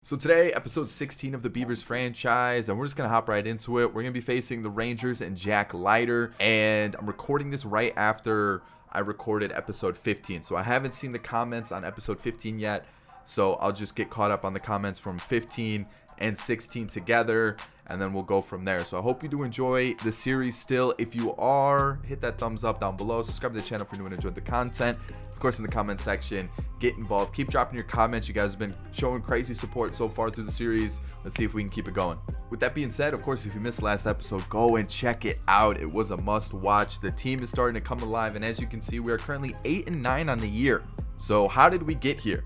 So today, episode 16 of the Beavers franchise, and we're just going to hop right into it. We're going to be facing the Rangers and Jack Leiter, and I'm recording this right after I recorded episode 15. So I haven't seen the comments on episode 15 yet, so I'll just get caught up on the comments from 15 and 16 together, and then we'll go from there. So I hope you do enjoy the series still. If you are, hit that thumbs up down below. Subscribe to the channel if you're new and enjoyed the content. Of course, in the comment section, get involved. Keep dropping your comments. You guys have been showing crazy support so far through the series. Let's see if we can keep it going. With that being said, of course, if you missed last episode, go and check it out. It was a must watch. The team is starting to come alive, and as you can see, we are currently 8-9 on the year. So how did we get here?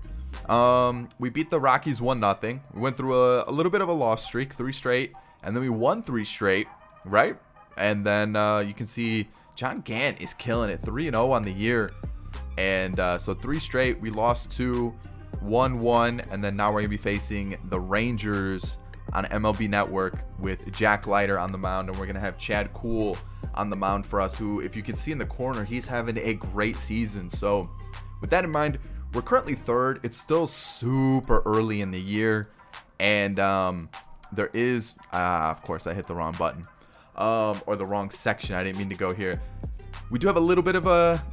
We beat the Rockies 1-0. We went through a little bit of a loss streak, 3 straight, and then we won 3 straight, right? And then you can see John Gant is killing it, 3-0 on the year. And so 3 straight, we lost 2, won 1, and then now we're gonna be facing the Rangers on MLB Network with Jack Leiter on the mound, and we're gonna have Chad Kuhl on the mound for us, who, if you can see in the corner, he's having a great season. So with that in mind, we're currently 3rd. It's still super early in the year, and there is of course I hit the wrong button, or the wrong section. I didn't mean to go here. We do have a little bit of a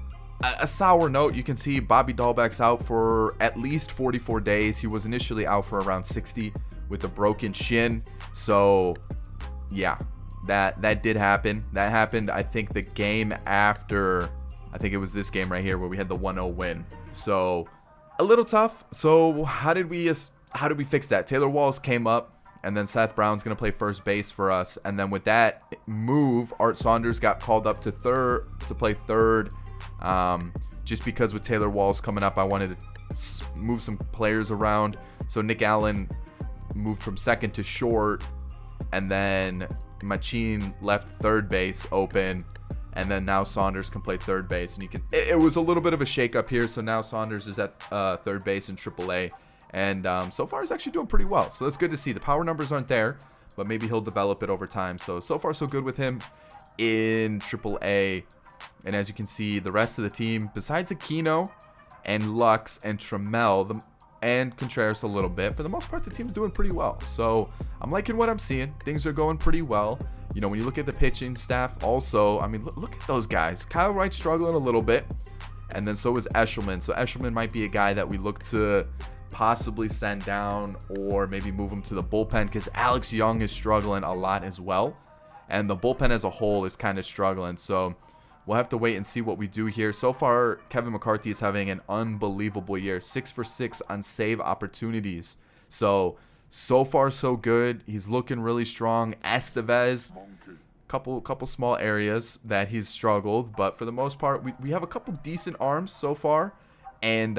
sour note. You can see Bobby Dahlbeck's out for at least 44 days. He was initially out for around 60 with a broken shin. So yeah, that did happen. That happened, I think, the game after. I think it was this game right here where we had the 1-0 win. So a little tough. So how did we fix that? Taylor Walls came up, and then Seth Brown's going to play first base for us. And then with that move, Art Saunders got called up to play third. Just because with Taylor Walls coming up, I wanted to move some players around. So Nick Allen moved from second to short, and then Machine left third base open. And then now Saunders can play third base, and it was a little bit of a shakeup here. So now Saunders is at third base in AAA, and so far he's actually doing pretty well. So that's good to see. The power numbers aren't there, but maybe he'll develop it over time. So far so good with him in AAA. And as you can see, the rest of the team, besides Aquino and Lux and Trammell and Contreras a little bit, for the most part the team's doing pretty well. So I'm liking what I'm seeing. Things are going pretty well. You know, when you look at the pitching staff also, I mean, look at those guys. Kyle Wright's struggling a little bit, and then so is Eshelman. So Eshelman might be a guy that we look to possibly send down, or maybe move him to the bullpen, because Alex Young is struggling a lot as well, and the bullpen as a whole is kind of struggling. So we'll have to wait and see what we do here. So far, Kevin McCarthy is having an unbelievable year, 6 for 6 on save opportunities. So far so good. He's looking really strong. Estevez, couple small areas that he's struggled, but for the most part, we have a couple decent arms so far. And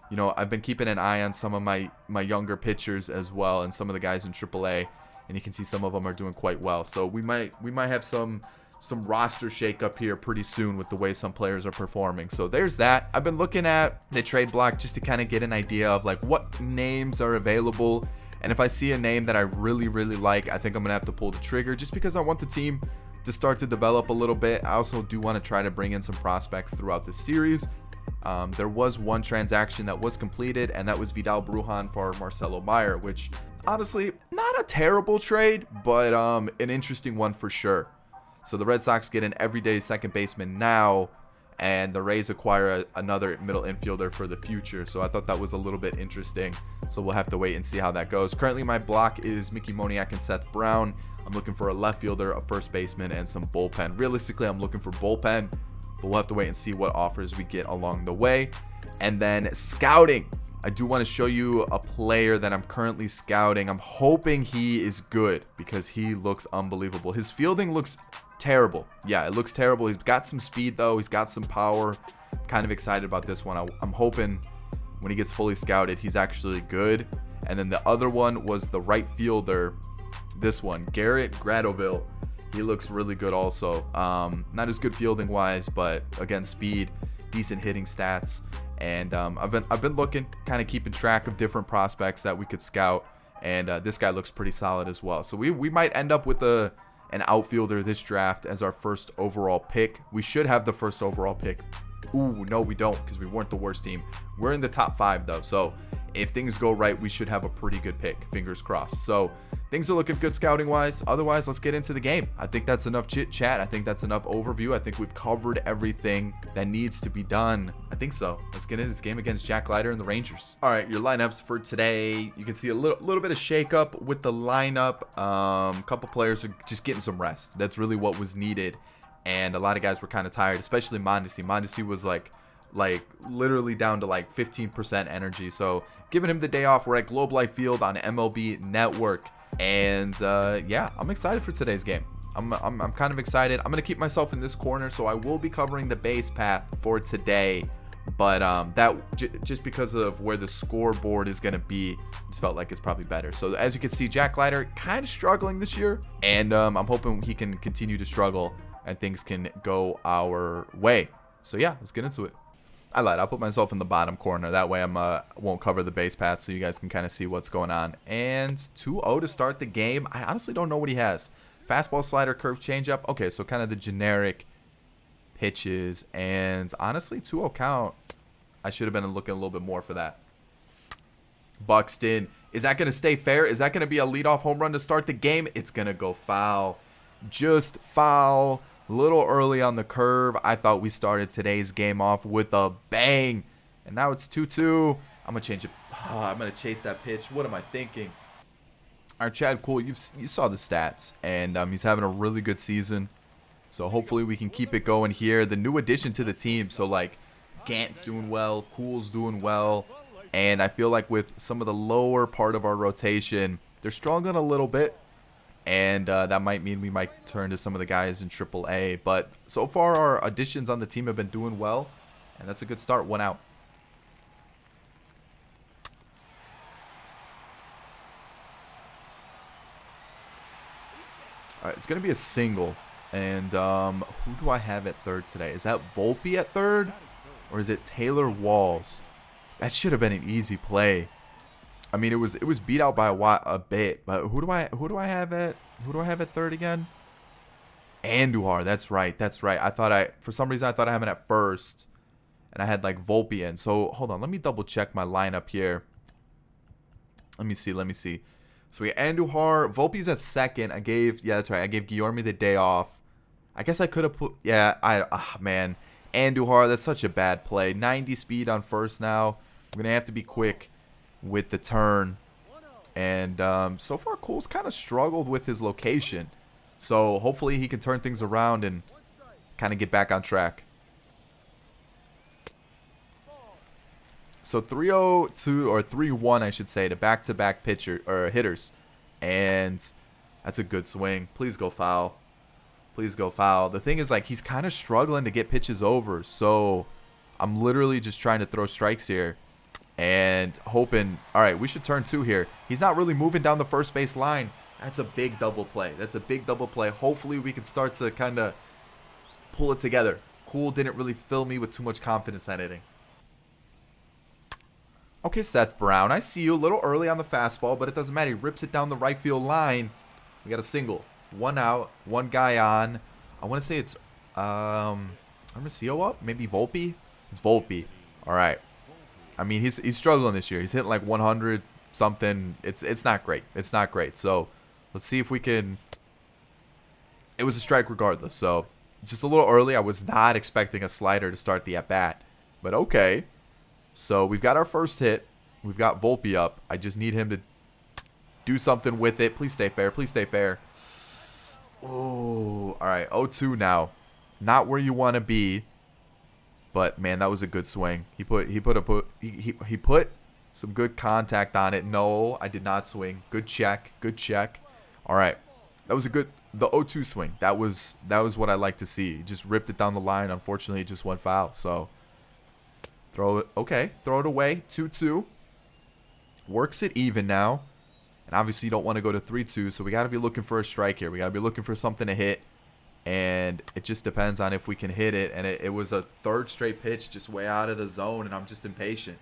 you know, I've been keeping an eye on some of my younger pitchers as well, and some of the guys in AAA, and you can see some of them are doing quite well. So we might have some roster shakeup here pretty soon with the way some players are performing. So there's that. I've been looking at the trade block just to kind of get an idea of like what names are available. And if I see a name that I really like, I think I'm going to have to pull the trigger, just because I want the team to start to develop a little bit. I also do want to try to bring in some prospects throughout the series. There was one transaction that was completed, and that was Vidal Brujan for Marcelo Meyer, which honestly, not a terrible trade, but an interesting one for sure. So the Red Sox get an everyday second baseman now, and the Rays acquire another middle infielder for the future. So I thought that was a little bit interesting. So we'll have to wait and see how that goes. Currently, my block is Mickey Moniak and Seth Brown. I'm looking for a left fielder, a first baseman, and some bullpen. Realistically, I'm looking for bullpen, but we'll have to wait and see what offers we get along the way. And then scouting. I do want to show you a player that I'm currently scouting. I'm hoping he is good, because he looks unbelievable. His fielding looks terrible. Yeah, it looks terrible. He's got some speed though. He's got some power. Kind of excited about this one. I'm hoping when he gets fully scouted, he's actually good. And then the other one was the right fielder. This one, Garrett Gradoville. He looks really good also. Not as good fielding wise, but again, speed, decent hitting stats. And I've been looking, kind of keeping track of different prospects that we could scout. And this guy looks pretty solid as well. So we might end up with an outfielder this draft as our first overall pick. We should have the first overall pick. Ooh, no, we don't, because we weren't the worst team. We're in the top 5 though. So if things go right, we should have a pretty good pick. Fingers crossed. So things are looking good scouting wise. Otherwise, let's get into the game. I think that's enough chit chat. I think that's enough overview. I think we've covered everything that needs to be done. I think so. Let's get into this game against Jack Leiter and the Rangers. All right, your lineups for today. You can see a little bit of shakeup with the lineup. A couple players are just getting some rest. That's really what was needed. And a lot of guys were kind of tired, especially Mondesi. Mondesi was like literally down to like 15% energy. So giving him the day off. We're at Globe Life Field on MLB Network. And yeah, I'm excited for today's game. I'm kind of excited. I'm gonna keep myself in this corner, so I will be covering the base path for today. But just because of where the scoreboard is gonna be, just felt like it's probably better. So as you can see, Jack Leiter kind of struggling this year, and I'm hoping he can continue to struggle and things can go our way. So yeah, let's get into it. I lied. I'll put myself in the bottom corner. That way I won't cover the base path, so you guys can kind of see what's going on. And 2-0 to start the game. I honestly don't know what he has. Fastball, slider, curve, changeup. Okay, so kind of the generic pitches. And honestly, 2-0 count. I should have been looking a little bit more for that. Buxton. Is that going to stay fair? Is that going to be a leadoff home run to start the game? It's going to go foul. Just foul. A little early on the curve. I thought we started today's game off with a bang. And now it's 2-2. I'm going to change it. Oh, I'm going to chase that pitch. What am I thinking? All right, Chad, cool. You saw the stats. And he's having a really good season. So hopefully we can keep it going here. The new addition to the team. So like Gant's doing well. Cool's doing well. And I feel like with some of the lower part of our rotation, they're struggling a little bit. And that might mean we might turn to some of the guys in AAA. But so far, our additions on the team have been doing well. And that's a good start. 1 out. All right, it's going to be a single. And who do I have at third today? Is that Volpe at third? Or is it Taylor Walls? That should have been an easy play. I mean, it was beat out by a bit, but who do I have at third again? Andujar. That's right. For some reason I thought I had him at first, and I had like Volpe in. So hold on, let me double check my lineup here. Let me see. So we Andujar, Volpe's at second. I gave Guillorme the day off. I guess I could have put man, Andujar. That's such a bad play. 90 speed on first now. I'm gonna have to be quick with the turn. And so far Cole's kind of struggled with his location, so hopefully he can turn things around and kind of get back on track. So 3-0 or 3-1 I should say to back-to-back hitters, and that's a good swing. Please go foul. The thing is, like, he's kind of struggling to get pitches over, so I'm literally just trying to throw strikes here and hoping. All right, we should turn 2 here. He's not really moving down the first base line. That's a big double play. Hopefully we can start to kind of pull it together. Cool didn't really fill me with too much confidence that inning. Okay, Seth Brown, I see you a little early on the fastball, but it doesn't matter. He rips it down the right field line. We got a single. 1 out, 1 guy on. I want to say it's Hermosillo up? Maybe Volpe? It's Volpe. All right. I mean, he's struggling this year. He's hitting like 100 something. It's not great. So let's see if we can. It was a strike regardless. So just a little early. I was not expecting a slider to start the at bat, but okay. So we've got our first hit. We've got Volpe up. I just need him to do something with it. Please stay fair. Oh, all right. 0-2 now. Not where you want to be. But man, that was a good swing. He put some good contact on it. No, I did not swing. Good check. All right, that was the 0-2 swing. That was what I like to see. He just ripped it down the line. Unfortunately, it just went foul. So throw it away. 2-2. Works it even now. And obviously you don't want to go to 3-2. So we got to be looking for a strike here. We got to be looking for something to hit. And it just depends on if we can hit it. And it was a third straight pitch just way out of the zone, and I'm just impatient.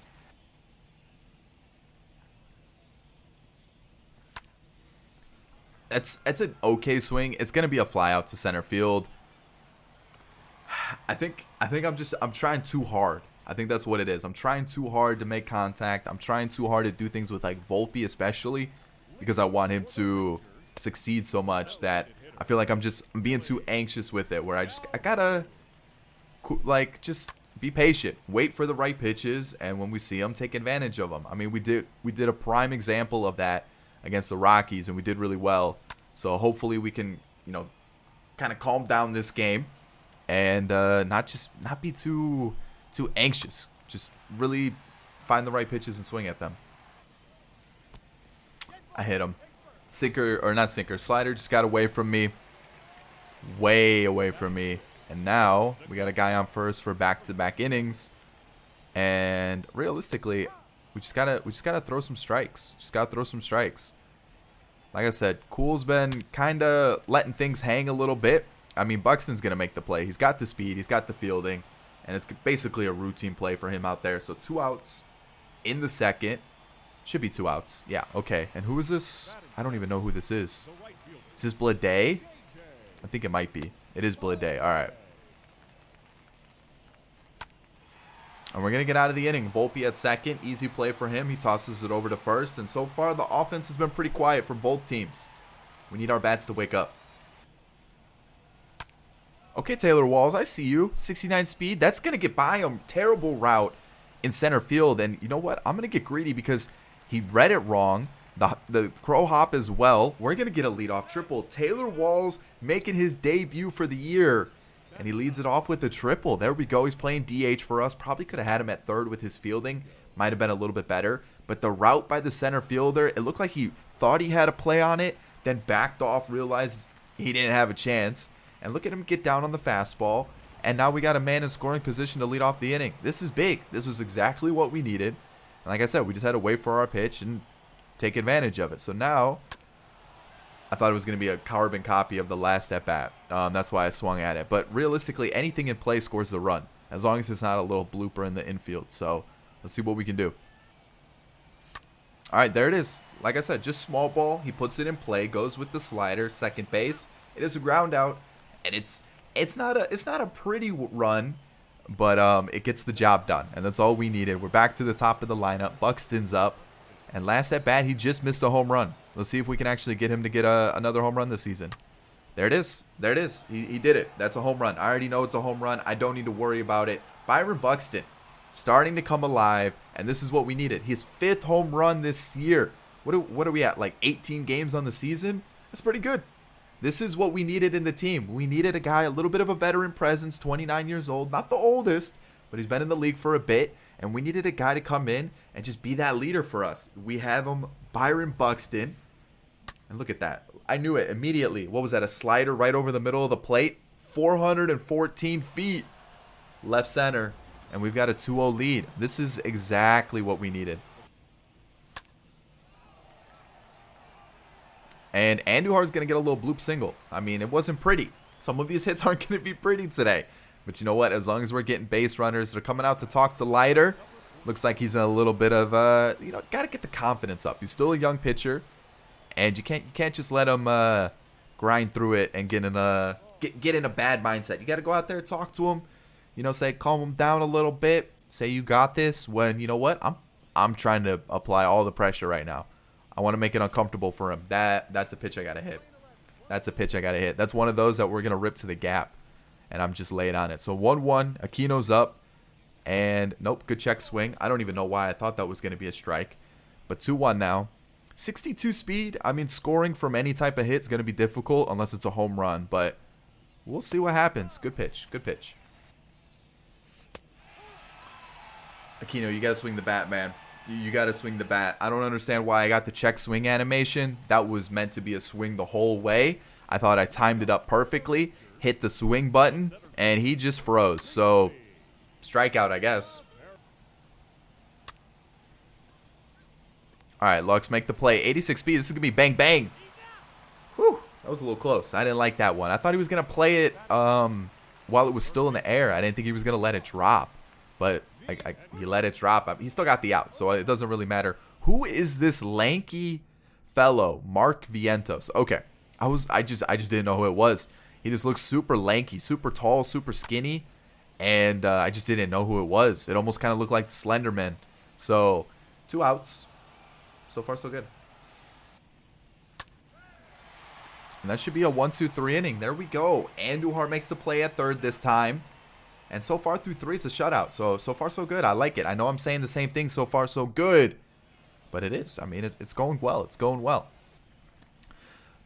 That's an okay swing. It's going to be a fly out to center field. I think I'm trying too hard. I think that's what it is. I'm trying too hard to make contact. I'm trying too hard to do things with like Volpe especially because I want him to succeed so much that I feel like I'm being too anxious with it, where I gotta like just be patient, wait for the right pitches, and when we see them, take advantage of them. I mean, we did a prime example of that against the Rockies, and we did really well. So hopefully we can, you know, kind of calm down this game and not be too anxious. Just really find the right pitches and swing at them. I hit him. Sinker, or not sinker, slider just got away from me. Way away from me. And now we got a guy on first for back-to-back innings. And realistically, we just gotta throw some strikes. Just gotta throw some strikes. Like I said, Cool's been kind of letting things hang a little bit. I mean, Buxton's gonna make the play. He's got the speed, he's got the fielding, and it's basically a routine play for him out there. So 2 outs in the second. Should be 2 outs. Yeah, okay. And who is this? I don't even know who this is. Is this Blade? I think it might be. It is Blade. All right. And we're going to get out of the inning. Volpe at second. Easy play for him. He tosses it over to first. And so far, the offense has been pretty quiet for both teams. We need our bats to wake up. Okay, Taylor Walls, I see you. 69 speed. That's going to get by him. Terrible route in center field. And you know what? I'm going to get greedy because he read it wrong. The crow hop as well. We're going to get a leadoff triple. Taylor Walls making his debut for the year. And he leads it off with a triple. There we go. He's playing DH for us. Probably could have had him at third with his fielding. Might have been a little bit better. But the route by the center fielder, it looked like he thought he had a play on it. Then backed off, realized he didn't have a chance. And look at him get down on the fastball. And now we got a man in scoring position to lead off the inning. This is big. This is exactly what we needed. And like I said, we just had to wait for our pitch and take advantage of it. So now, I thought it was going to be a carbon copy of the last at-bat. That's why I swung at it. But realistically, anything in play scores the run, as long as it's not a little blooper in the infield. So let's see what we can do. All right, there it is. Like I said, just small ball. He puts it in play, goes with the slider, second base. It is a ground out, and it's not a pretty run, but it gets the job done, and that's all we needed. We're back to the top of the lineup. Buxton's up. And last at bat, he just missed a home run. Let's see if we can actually get him to get another home run this season. There it is. There it is. He did it. That's a home run. I already know it's a home run. I don't need to worry about it. Byron Buxton starting to come alive, and this is what we needed. His 5th home run this year. What are we at? Like 18 games on the season? That's pretty good. This is what we needed in the team. We needed a guy, a little bit of a veteran presence, 29 years old. Not the oldest, but he's been in the league for a bit. And we needed a guy to come in and just be that leader for us. We have him, Byron Buxton. And look at that. I knew it immediately. What was that? A slider right over the middle of the plate? 414 feet. Left center. And we've got a 2-0 lead. This is exactly what we needed. And Andujar's going to get a little bloop single. I mean, it wasn't pretty. Some of these hits aren't going to be pretty today. But you know what? As long as we're getting base runners, they're coming out to talk to Leiter. Looks like he's in a little bit of, got to get the confidence up. He's still a young pitcher, and you can't just let him grind through it and get in a bad mindset. You got to go out there, talk to him, say calm him down a little bit, say you got this. When you know what, I'm trying to apply all the pressure right now. I want to make it uncomfortable for him. That's a pitch I got to hit. That's a pitch I got to hit. That's one of those that we're gonna rip to the gap. And I'm just laying on it. So 1-1, Aquino's up. And nope, good check swing. I don't even know why I thought that was going to be a strike. But 2-1 now. 62 speed. I mean, scoring from any type of hit is going to be difficult unless it's a home run. But we'll see what happens. Good pitch. Good pitch. Aquino, you got to swing the bat, man. You got to swing the bat. I don't understand why I got the check swing animation. That was meant to be a swing the whole way. I thought I timed it up perfectly. Hit the swing button, and he just froze. So, strikeout, I guess. All right, Lux, make the play. 86 speed. This is going to be bang, bang. Whew, that was a little close. I didn't like that one. I thought he was going to play it while it was still in the air. I didn't think he was going to let it drop. But he let it drop. He still got the out, so it doesn't really matter. Who is this lanky fellow? Mark Vientos. Okay. I just didn't know who it was. He just looks super lanky, super tall, super skinny. and I just didn't know who it was. It almost kind of looked like the Slender Man. So 2 outs. So far, so good. And that should be a 1-2-3 inning. There we go. Andujar makes the play at third this time. And so far through 3, it's a shutout. So far, so good. I like it. I know I'm saying the same thing, so far, so good. But it is. I mean, it's going well. It's going well.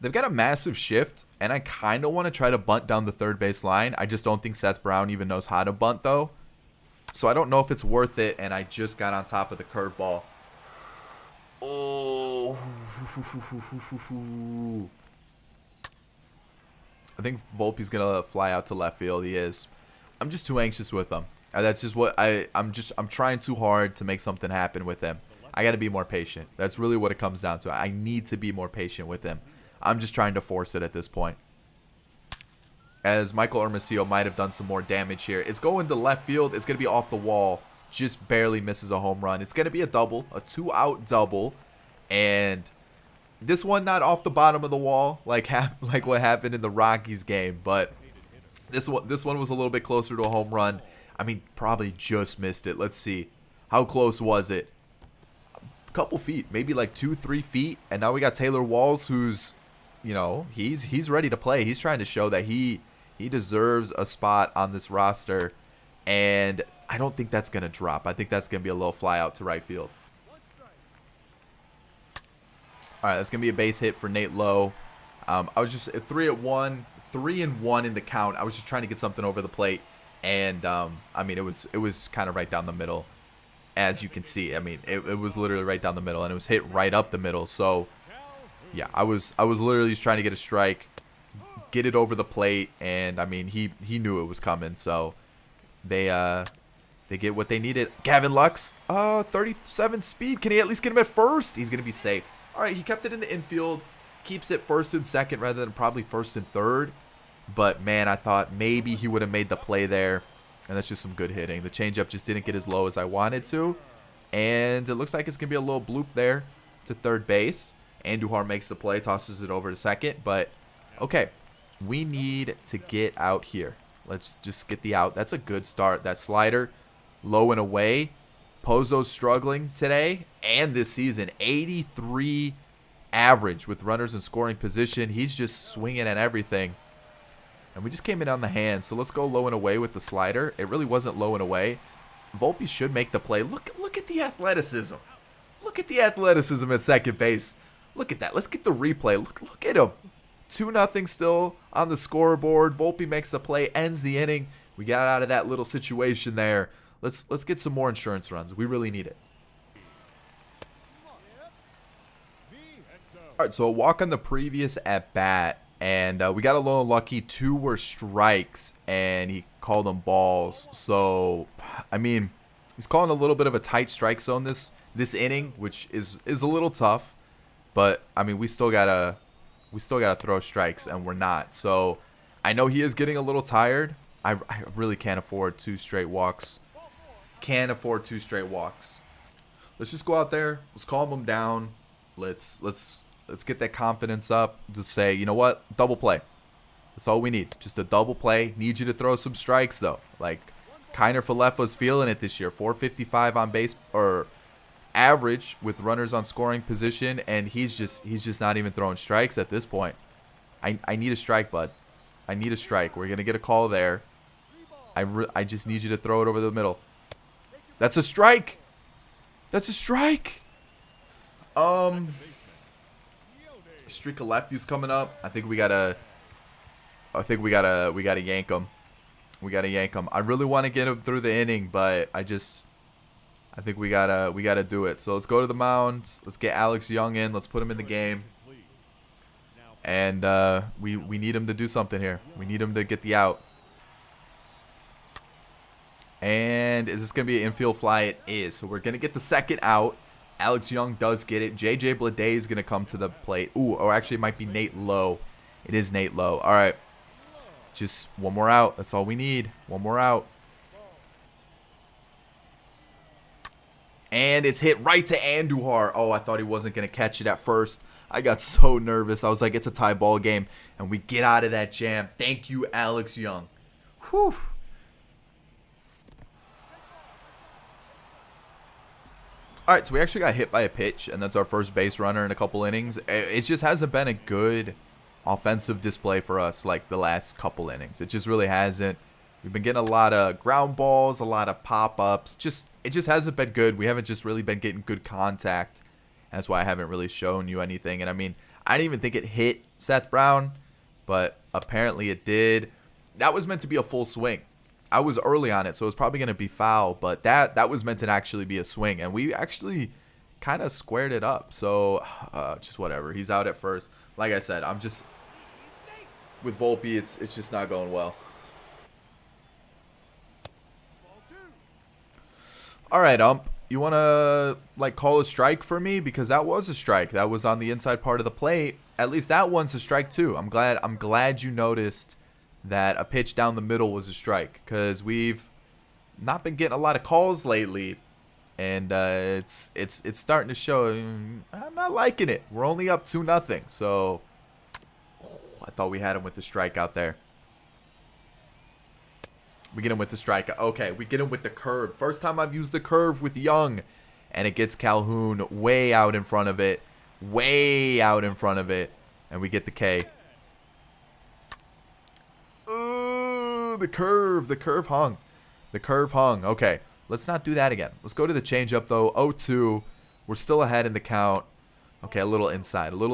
They've got a massive shift, and I kind of want to try to bunt down the third base line. I just don't think Seth Brown even knows how to bunt, though. So I don't know if it's worth it, and I just got on top of the curveball. Oh. I think Volpe's going to fly out to left field. He is. I'm just too anxious with him. That's just what I'm trying too hard to make something happen with him. I got to be more patient. That's really what it comes down to. I need to be more patient with him. I'm just trying to force it at this point. As Michael Hermosillo might have done some more damage here. It's going to left field. It's going to be off the wall. Just barely misses a home run. It's going to be a double. A 2-out double. And this one not off the bottom of the wall like what happened in the Rockies game. But this one was a little bit closer to a home run. I mean, probably just missed it. Let's see. How close was it? A couple feet. Maybe like 2-3 feet. And now we got Taylor Walls, who's, you know, he's ready to play. He's trying to show that he deserves a spot on this roster. And I don't think that's going to drop. I think that's going to be a little fly out to right field. All right, that's going to be a base hit for Nate Lowe. I was just 3-1 in the count. I was just trying to get something over the plate. And, I mean, it was kind of right down the middle, as you can see. I mean, it was literally right down the middle, and it was hit right up the middle. So, yeah, I was literally just trying to get a strike, get it over the plate, and, I mean, he knew it was coming. So, they get what they needed. Gavin Lux, 37 speed. Can he at least get him at first? He's going to be safe. All right, he kept it in the infield, keeps it first and second rather than probably first and third. But, man, I thought maybe he would have made the play there. And that's just some good hitting. The changeup just didn't get as low as I wanted to. And it looks like it's going to be a little bloop there to third base. Andujar makes the play, tosses it over to second. But, okay, we need to get out here. Let's just get the out. That's a good start. That slider, low and away. Pozo's struggling today and this season. 83 average with runners in scoring position. He's just swinging at everything. And we just came in on the hand. So let's go low and away with the slider. It really wasn't low and away. Volpe should make the play. Look at the athleticism. Look at the athleticism at second base. Look at that. Let's get the replay. Look at him. 2-0 still on the scoreboard. Volpe makes the play, ends the inning. We got out of that little situation there. Let's get some more insurance runs. We really need it. All right, so a walk on the previous at-bat. And we got a little unlucky. 2 were strikes, and he called them balls. So, I mean, he's calling a little bit of a tight strike zone this inning, which is a little tough. But I mean, we still gotta throw strikes, and we're not. So, I know he is getting a little tired. I really can't afford 2 straight walks. Can't afford 2 straight walks. Let's just go out there. Let's calm him down. Let's get that confidence up. Just say, you know what? Double play. That's all we need. Just a double play. Need you to throw some strikes, though. Like, Kiner Falefa's feeling it this year. 455 on base, or average with runners on scoring position, and he's just not even throwing strikes at this point. I need a strike, bud. I need a strike. We're going to get a call there. I just need you to throw it over the middle. That's a strike. That's a strike. Streak of lefties coming up. I think we gotta yank him. We gotta yank him. I really want to get him through the inning, but I think we gotta do it. So let's go to the mound. Let's get Alex Young in. Let's put him in the game. And we need him to do something here. We need him to get the out. And is this gonna be an infield fly? It is. So we're gonna get the second out. Alex Young does get it. J.J. Blade is going to come to the plate. Ooh, or actually it might be Nate Lowe. It is Nate Lowe. All right. Just one more out. That's all we need. One more out. And it's hit right to Andujar. Oh, I thought he wasn't going to catch it at first. I got so nervous. I was like, it's a tie ball game. And we get out of that jam. Thank you, Alex Young. Whew. All right, so we actually got hit by a pitch, and that's our first base runner in a couple innings. It just hasn't been a good offensive display for us like the last couple innings. It just really hasn't. We've been getting a lot of ground balls, a lot of pop-ups. It just hasn't been good. We haven't just really been getting good contact. That's why I haven't really shown you anything. And I mean, I didn't even think it hit Seth Brown, but apparently it did. That was meant to be a full swing. I was early on it, so it was probably going to be foul, but that was meant to actually be a swing, and we actually kind of squared it up. So just whatever. He's out at first. Like I said, I'm just with Volpe. It's just not going well. All right, ump. You want to like call a strike for me, because that was a strike. That was on the inside part of the plate. At least that one's a strike too. I'm glad you noticed that a pitch down the middle was a strike, because we've not been getting a lot of calls lately, and it's starting to show. I'm not liking it. We're only up 2-0, so I thought we had him with the strike out there. We get him with the strike. Okay, we get him with the curve. First time I've used the curve with Young, and it gets Calhoun way out in front of it, and we get the K. The curve hung. Okay, let's not do that again. Let's go to the changeup though. 0-2. We're still ahead in the count. Okay, a little inside. We'll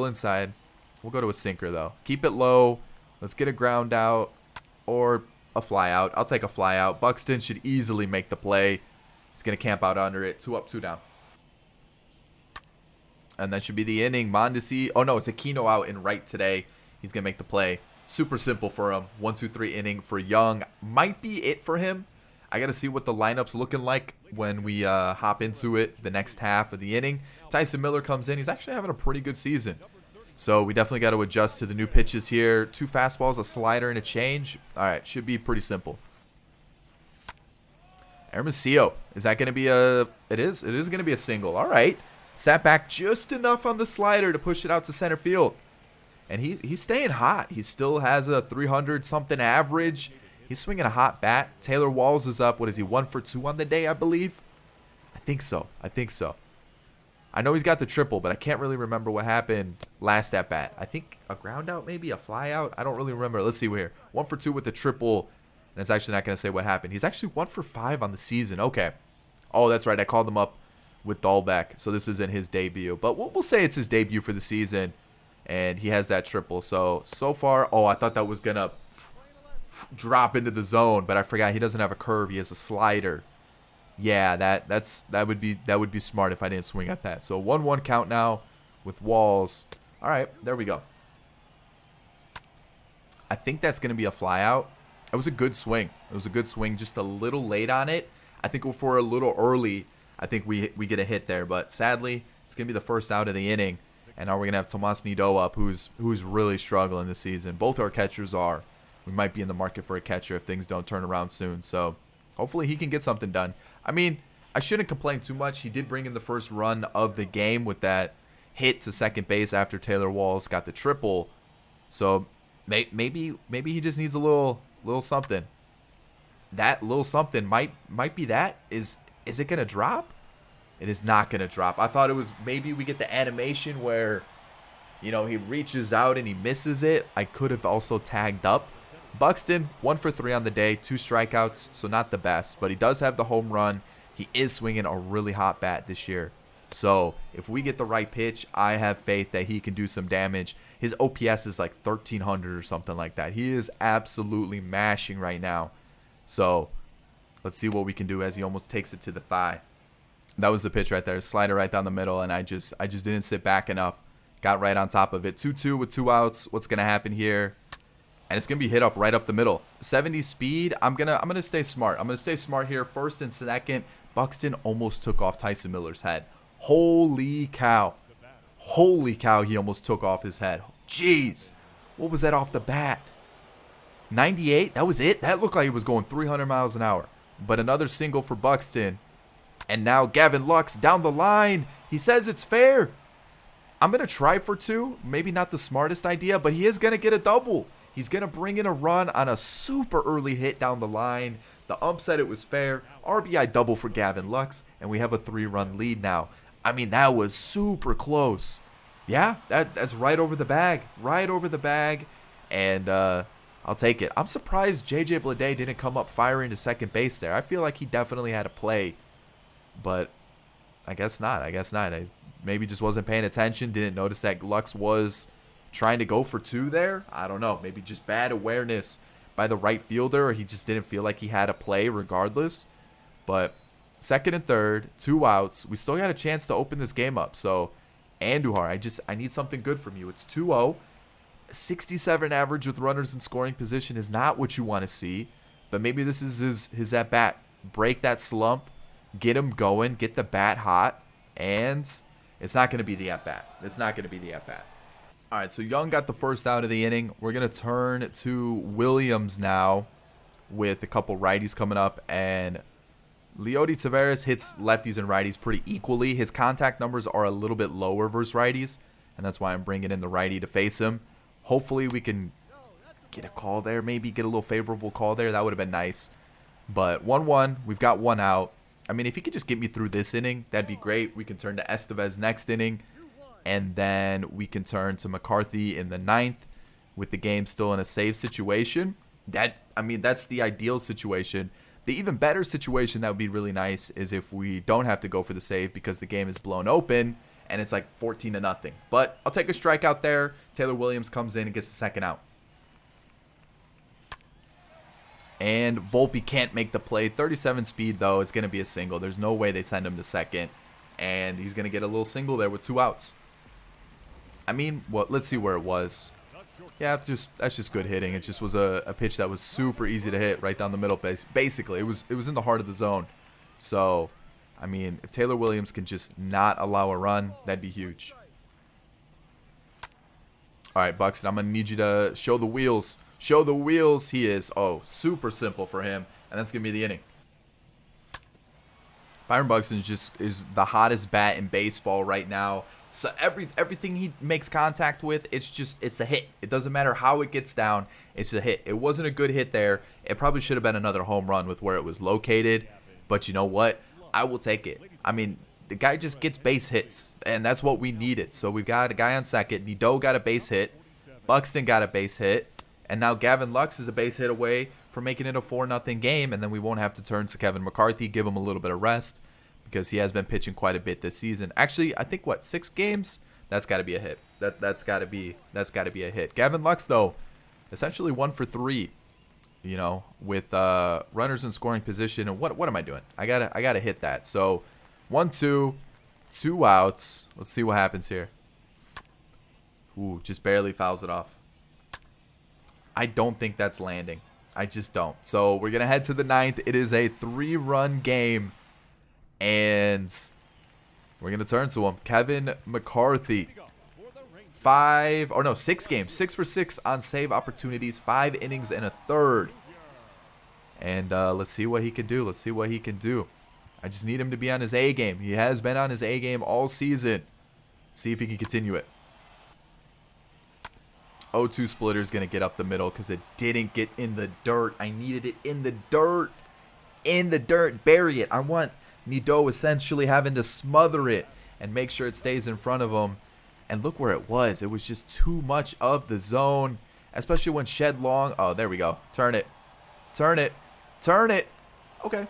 go to a sinker though. Keep it low. Let's get a ground out or a fly out. I'll take a fly out. Buxton should easily make the play. He's gonna camp out under it. 2 up, 2 down. And that should be the inning. Mondesi. Oh no, it's Aquino out in right today. He's gonna make the play. Super simple for him. 1-2-3 inning for Young. Might be it for him. I got to see what the lineup's looking like when we hop into it the next half of the inning. Tyson Miller comes in. He's actually having a pretty good season. So we definitely got to adjust to the new pitches here. 2 fastballs, a slider, and a change. All right, should be pretty simple. Hermosillo. Is that going to be a... It is going to be a single. All right. Sat back just enough on the slider to push it out to center field. And he's staying hot. He still has a 300-something average. He's swinging a hot bat. Taylor Walls is up. What is he, 1 for 2 on the day, I believe? I think so. I know he's got the triple, but I can't really remember what happened last at bat. I think a ground out, maybe a fly out. I don't really remember. Let's see here. 1 for 2 with the triple. And it's actually not going to say what happened. He's actually 1 for 5 on the season. Okay. Oh, that's right. I called him up with Dahlbeck. So this isn't his debut. But we'll say it's his debut for the season. And he has that triple. So far, oh, I thought that was going to drop into the zone, but I forgot he doesn't have a curve. He has a slider. Yeah, that would be smart if I didn't swing at that. So 1-1 count now with Walls. All right, there we go. I think that's going to be a fly out. It was a good swing. Just a little late on it. I think if we're a little early, I think we get a hit there. But sadly, it's going to be the first out of the inning. And now we're going to have Tomas Nido up, who's really struggling this season. Both our catchers are. We might be in the market for a catcher if things don't turn around soon. So hopefully he can get something done. I mean, I shouldn't complain too much. He did bring in the first run of the game with that hit to second base after Taylor Walls got the triple. So maybe he just needs a little something. That little something might be that. Is it going to drop? It is not going to drop. I thought it was maybe we get the animation where, he reaches out and he misses it. I could have also tagged up. Buxton, 1 for 3 on the day, 2 strikeouts, so not the best. But he does have the home run. He is swinging a really hot bat this year. So if we get the right pitch, I have faith that he can do some damage. His OPS is like 1,300 or something like that. He is absolutely mashing right now. So let's see what we can do as he almost takes it to the thigh. That was the pitch right there. Slider right down the middle, and I just didn't sit back enough. Got right on top of it. 2-2 with 2 outs. What's going to happen here? And it's going to be hit up right up the middle. 70 speed. I'm gonna stay smart. I'm going to stay smart here. First and second. Buxton almost took off Tyson Miller's head. Holy cow. Holy cow, he almost took off his head. Jeez. What was that off the bat? 98? That was it? That looked like he was going 300 miles an hour. But another single for Buxton. And now Gavin Lux down the line. He says it's fair. I'm going to try for 2. Maybe not the smartest idea, but he is going to get a double. He's going to bring in a run on a super early hit down the line. The ump said it was fair. RBI double for Gavin Lux, and we have a 3-run lead now. I mean, that was super close. Yeah, that's right over the bag. Right over the bag. And I'll take it. I'm surprised JJ Bleday didn't come up firing to second base there. I feel like he definitely had a play. But I guess not. I maybe just wasn't paying attention. Didn't notice that Lux was trying to go for 2 there. I don't know. Maybe just bad awareness by the right fielder, or he just didn't feel like he had a play regardless. But second and third, 2 outs. We still got a chance to open this game up. So, Andujar, I need something good from you. It's 2-0. 67 average with runners in scoring position is not what you want to see. But maybe this is his at-bat. Break that slump. Get him going. Get the bat hot. And it's not going to be the at-bat. It's not going to be the at-bat. All right, so Young got the first out of the inning. We're going to turn to Williams now with a couple righties coming up. And Leody Taveras hits lefties and righties pretty equally. His contact numbers are a little bit lower versus righties, and that's why I'm bringing in the righty to face him. Hopefully we can get a call there, maybe get a little favorable call there. That would have been nice. But 1-1, we've got 1 out. I mean, if he could just get me through this inning, that'd be great. We can turn to Estevez next inning. And then we can turn to McCarthy in the 9th with the game still in a save situation. That's the ideal situation. The even better situation that would be really nice is if we don't have to go for the save because the game is blown open and it's like 14-0. But I'll take a strikeout there. Taylor Williams comes in and gets the second out. And Volpe can't make the play. 37 speed, though. It's going to be a single. There's no way they send him to second. And he's going to get a little single there with 2 outs. I mean, let's see where it was. Yeah, that's just good hitting. It just was a pitch that was super easy to hit right down the middle. Basically, it was in the heart of the zone. So, I mean, if Taylor Williams can just not allow a run, that'd be huge. All right, Buxton, I'm going to need you to show the wheels. Show the wheels. He is. Oh, super simple for him. And that's going to be the inning. BYRON Buxton is the hottest bat in baseball right now. So everything he makes contact with, it's a hit. It doesn't matter how it gets down. It's a hit. It wasn't a good hit there. It probably should have been another home run with where it was located. But you know what? I will take it. I mean, the guy just gets base hits, and that's what we needed. So we've got a guy on second. Nido got a base hit. Buxton got a base hit. And now Gavin Lux is a base hit away from making it a 4-0 game. And then we won't have to turn to Kevin McCarthy, give him a little bit of rest, because he has been pitching quite a bit this season. Actually, I think 6 games? That's got to be a hit. That's got to be a hit. Gavin Lux, though, essentially 1 for 3, you know, with runners in scoring position. And what am I doing? I gotta hit that. So 1-2, 2 outs. Let's see what happens here. Ooh, just barely fouls it off. I don't think that's landing. I just don't. So we're gonna head to the 9th. It is a 3-run game. And we're going to turn to him. Kevin McCarthy. 6 games. 6 for 6 on save opportunities. 5 innings and a third. And let's see what he can do. Let's see what he can do. I just need him to be on his A game. He has been on his A game all season. See if he can continue it. 0-2 splitter is going to get up the middle because it didn't get in the dirt. I needed it in the dirt. In the dirt. Bury it. I want Nido essentially having to smother it and make sure it stays in front of him. And look where it was. It was just too much of the zone, especially when Shed Long. Oh, there we go. Turn it. Turn it. Turn it. Okay.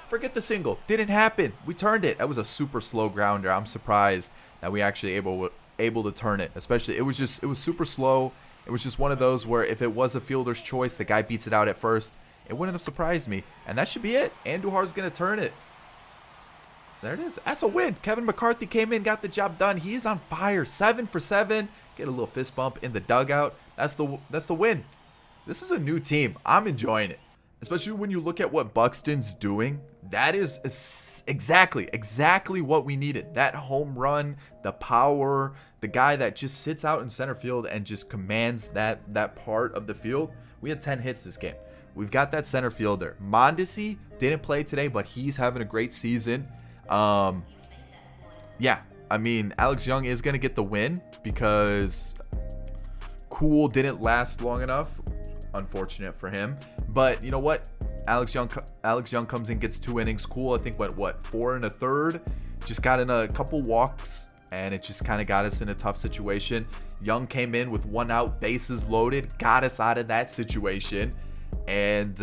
Forget the single. Didn't happen. We turned it. That was a super slow grounder. I'm surprised that we actually able to turn it. Especially, it was super slow. It was just one of those where if it was a fielder's choice, the guy beats it out at first. It wouldn't have surprised me. And that should be it. Andujar's going to turn it. There it is. That's a win. Kevin McCarthy came in, got the job done. He is on fire. 7 for 7. Get a little fist bump in the dugout. That's the win. This is a new team. I'm enjoying it. Especially when you look at what Buxton's doing. That is exactly what we needed. That home run, the power, the guy that just sits out in center field and just commands that part of the field. We had 10 hits this game. We've got that center fielder. Mondesi didn't play today, but he's having a great season. Yeah, I mean, Alex Young is going to get the win because Cool didn't last long enough unfortunate for him. But you know what? Alex Young comes in, gets 2 innings. Cool. I think went, what, 4 1/3? Just got in a couple walks, and it just kind of got us in a tough situation. Young came in with 1 out, bases loaded, got us out of that situation. And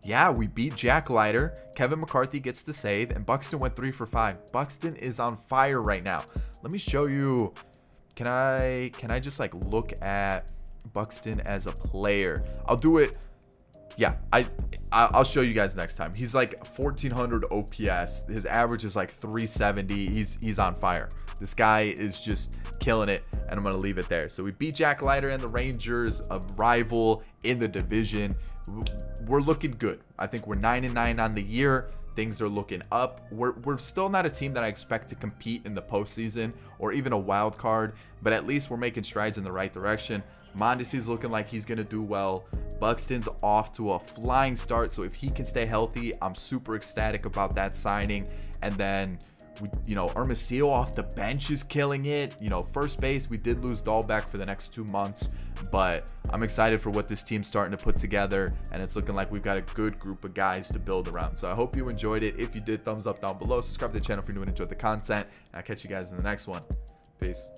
yeah, we beat Jack Leiter. Kevin McCarthy gets the save, and Buxton went 3 for 5. Buxton is on fire right now. Let me show you. Can I just like look at Buxton as a player? I'll do it. Yeah, I'll show you guys next time. He's like 1400 OPS. His average is like 370. He's on fire. This guy is just killing it, and I'm gonna leave it there. So we beat Jack Leiter and the Rangers, a rival in the division. We're looking good. I think we're 9-9 on the year. Things are looking up. We're still not a team that I expect to compete in the postseason or even a wild card, but at least we're making strides in the right direction. Mondesi's looking like he's going to do well. Buxton's off to a flying start, so if he can stay healthy, I'm super ecstatic about that signing. And then, Hermosillo off the bench is killing it. First base, we did lose Dahlbeck for the next 2 months, but I'm excited for what this team's starting to put together, and it's looking like we've got a good group of guys to build around. So I hope you enjoyed it. If you did, thumbs up down below. Subscribe to the channel if you're new and enjoyed the content, and I'll catch you guys in the next one. Peace.